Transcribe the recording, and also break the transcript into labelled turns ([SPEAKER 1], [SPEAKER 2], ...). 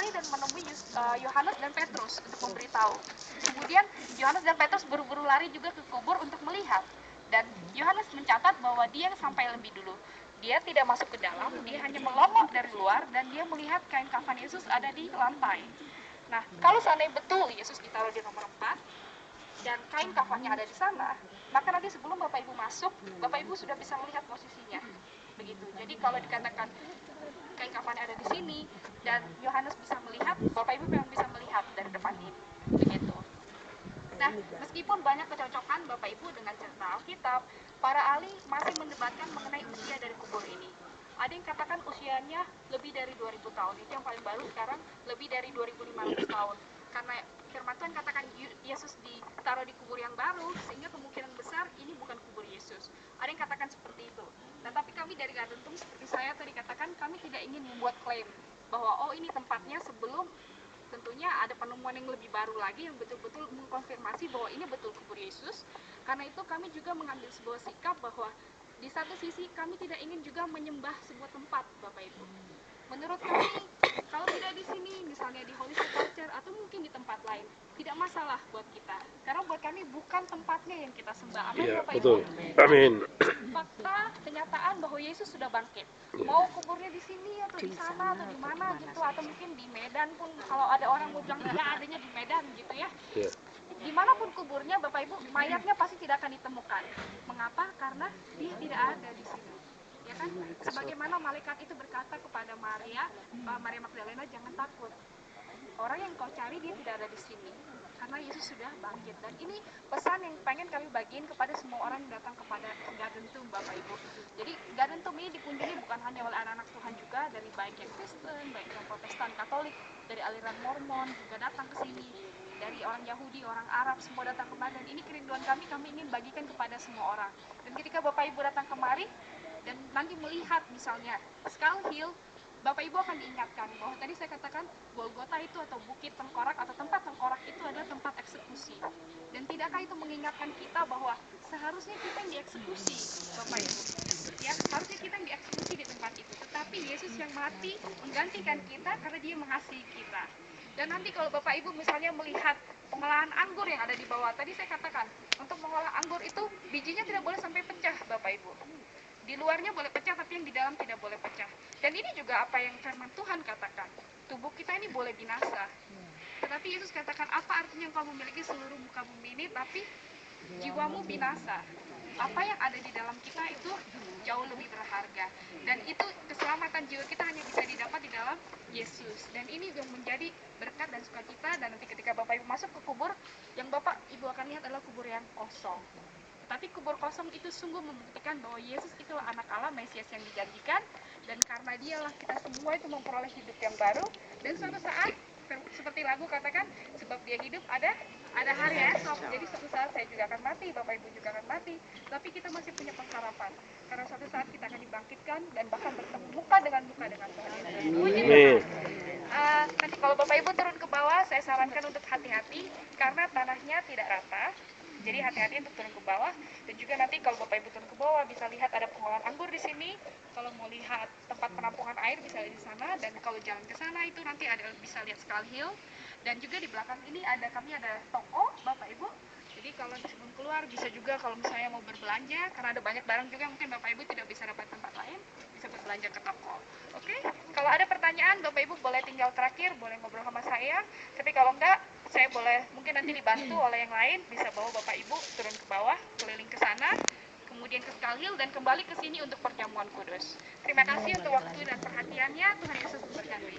[SPEAKER 1] berlari dan menemui Yohanes dan Petrus untuk memberitahu. Kemudian Yohanes dan Petrus buru-buru lari juga ke kubur untuk melihat. Dan Yohanes mencatat bahwa dia sampai lebih dulu. Dia tidak masuk ke dalam, dia hanya melongok dari luar dan dia melihat kain kafan Yesus ada di lantai. Nah, kalau seandainya betul Yesus ditaruh di nomor 4 dan kain kafannya ada di sana, maka nanti sebelum Bapak Ibu masuk, Bapak Ibu sudah bisa melihat posisinya. Begitu. Jadi kalau dikatakan kain kafannya ada di sini dan Yohanes bisa melihat, Bapak Ibu memang bisa melihat dari depan ini. Begitu. Nah, meskipun banyak kecocokan Bapak Ibu dengan cerita Alkitab, para ahli masih mendebatkan mengenai usia dari kubur ini. Ada yang katakan usianya lebih dari 2000 tahun, itu yang paling baru sekarang lebih dari 2500 tahun. Karena firman Tuhan katakan Yesus ditaruh di kubur yang baru, sehingga kemungkinan besar ini bukan kubur Yesus. Ada yang katakan seperti itu. Nah, tapi kami dari Gardentum, seperti saya tadi katakan, kami tidak ingin membuat klaim bahwa ini tempatnya sebelum tentunya ada penemuan yang lebih baru lagi yang betul-betul mengkonfirmasi bahwa ini betul kubur Yesus. Karena itu kami juga mengambil sebuah sikap bahwa di satu sisi kami tidak ingin juga menyembah sebuah tempat, Bapak Ibu. Menurut kami, kalau tidak di sini, misalnya di Holy Sepulchre atau mungkin di tempat lain, tidak masalah buat kita. Karena buat kami bukan tempatnya yang kita sembah. Amin, Bapak
[SPEAKER 2] betul.
[SPEAKER 1] Ibu.
[SPEAKER 2] Amin.
[SPEAKER 1] Fakta, kenyataan bahwa Yesus sudah bangkit. Mau kuburnya di sini atau di sana atau di mana gitu, atau mungkin di Medan pun, kalau ada orang mau bilang ya adanya di Medan gitu ya. Dimanapun kuburnya, Bapak Ibu, mayatnya pasti tidak akan ditemukan. Mengapa? Karena dia tidak ada di sini. Ya kan? Sebagaimana malaikat itu berkata kepada Maria Magdalena, jangan takut. Orang yang kau cari dia tidak ada di sini. Karena Yesus sudah bangkit. Dan ini pesan yang pengen kami bagiin kepada semua orang yang datang kepada Gardentum, Bapak Ibu. Jadi Gardentum ini dikunjungi bukan hanya oleh anak-anak Tuhan juga, dari baik yang Kristen, baik yang Protestan, Katolik, dari aliran Mormon juga datang ke sini. Dari orang Yahudi, orang Arab, semua datang kemari. Dan ini kerinduan kami ingin bagikan kepada semua orang. Dan ketika Bapak Ibu datang kemari dan nanti melihat misalnya Skull Hill, Bapak Ibu akan diingatkan bahwa tadi saya katakan Golgota itu atau Bukit Tengkorak atau tempat tengkorak itu adalah tempat eksekusi. Dan tidakkah itu mengingatkan kita bahwa seharusnya kita yang dieksekusi, Bapak Ibu. Ya, harusnya kita yang dieksekusi di tempat itu. Tetapi Yesus yang mati menggantikan kita karena dia mengasihi kita. Dan nanti kalau Bapak Ibu misalnya melihat pengolahan anggur yang ada di bawah, tadi saya katakan, untuk mengolah anggur itu bijinya tidak boleh sampai pecah, Bapak Ibu. Di luarnya boleh pecah, tapi yang di dalam tidak boleh pecah. Dan ini juga apa yang firman Tuhan katakan. Tubuh kita ini boleh binasa. Tetapi Yesus katakan, apa artinya engkau memiliki seluruh muka bumi ini, tapi jiwamu binasa. Apa yang ada di dalam kita itu jauh lebih berharga. Dan itu keselamatan jiwa kita hanya bisa didapat di dalam Yesus. Dan ini yang menjadi berkat dan sukacita. Dan nanti ketika Bapak Ibu masuk ke kubur, yang Bapak Ibu akan lihat adalah kubur yang kosong. Tapi kubur kosong itu sungguh membuktikan bahwa Yesus itulah anak Allah, Mesias yang dijanjikan, dan karena dialah kita semua itu memperoleh hidup yang baru. Dan suatu saat, seperti lagu katakan, sebab dia hidup ada hari esok. Jadi suatu saat saya juga akan mati, Bapak Ibu juga akan mati. Tapi kita masih punya pengharapan, karena suatu saat kita akan dibangkitkan dan bahkan bertemu muka dengan Tuhan Yesus. Nanti kalau Bapak Ibu turun ke bawah, saya sarankan untuk hati-hati karena tanahnya tidak rata. Jadi hati-hati untuk turun ke bawah. Dan juga nanti kalau Bapak Ibu turun ke bawah bisa lihat ada pengolahan anggur di sini. Kalau mau lihat tempat penampungan air bisa lihat di sana. Dan kalau jalan ke sana itu nanti bisa lihat Skull Hill. Dan juga di belakang ini kami ada toko, Bapak Ibu. Jadi kalau sebelum keluar bisa juga kalau misalnya mau berbelanja, karena ada banyak barang juga mungkin Bapak Ibu tidak bisa dapat tempat lain, bisa berbelanja ke toko. Oke? Kalau ada pertanyaan, Bapak Ibu boleh tinggal terakhir, boleh ngobrol sama saya. Tapi kalau enggak, saya boleh mungkin nanti dibantu oleh yang lain, bisa bawa Bapak Ibu turun ke bawah, keliling ke sana, kemudian ke Skull Hill dan kembali ke sini untuk perjamuan kudus. Terima kasih untuk waktu dan perhatiannya. Tuhan Yesus memberkati.